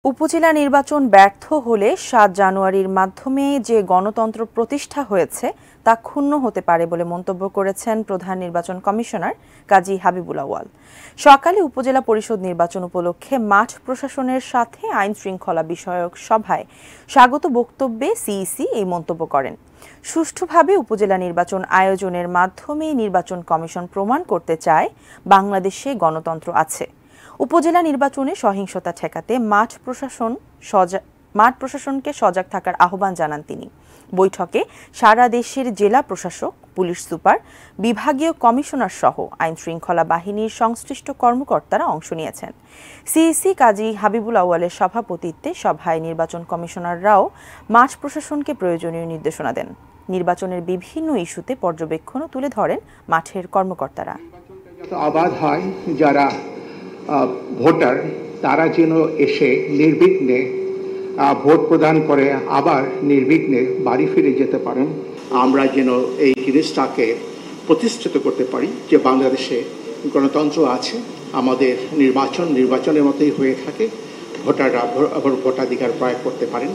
উপজেলা নির্বাচন ব্যর্থ হলে ৭ জানুয়ারির মাধ্যমে যে গণতন্ত্র প্রতিষ্ঠা হয়েছে তা ক্ষুণ্ণ হতে পারে বলে মন্তব্য করেছেন প্রধান নির্বাচন কমিশনার কাজী হাবিবুল আউয়াল। সকালে উপজেলা পরিষদ নির্বাচন উপলক্ষে মাঠ প্রশাসনের সাথে আইন শৃঙ্খলা বিষয়ক সভায় স্বাগত বক্তব্যে সিইসি এই মন্তব্য করেন। সুষ্ঠুভাবে উপজেলা নির্বাচন আয়োজনের মাধ্যমে নির্বাচন কমিশন প্রমাণ করতে চায় বাংলাদেশে গণতন্ত্র আছে। উপজেলা নির্বাচনে সহিংসতা ঠেকাতে মাঠ প্রশাসনকে সজাগ থাকার আহ্বান জানান তিনি। বৈঠকে সারা দেশের জেলা প্রশাসক, পুলিশ সুপার, বিভাগীয় কমিশনার সহ আইন শৃঙ্খলা বাহিনীর সংশ্লিষ্ট কর্মকর্তারা অংশ নিয়েছেন। সিইসি কাজী হাবিবুল আউয়ালের সভাপতিত্বে সভায় নির্বাচন কমিশনাররাও মাঠ প্রশাসনকে প্রয়োজনীয় নির্দেশনা দেন। নির্বাচনের বিভিন্ন ইস্যুতে পর্যবেক্ষণও তুলে ধরেন মাঠের কর্মকর্তারা। অবাধ হয়, যারা ভোটার তারা যেন এসে নির্বিঘ্নে ভোট প্রদান করে আবার নির্বিঘ্নে বাড়ি ফিরে যেতে পারেন। আমরা যেন এই জিনিসটাকে প্রতিষ্ঠিত করতে পারি যে বাংলাদেশে গণতন্ত্র আছে, আমাদের নির্বাচনের মতোই হয়ে থাকে, ভোটাররা ভোটাধিকার প্রয়োগ করতে পারেন।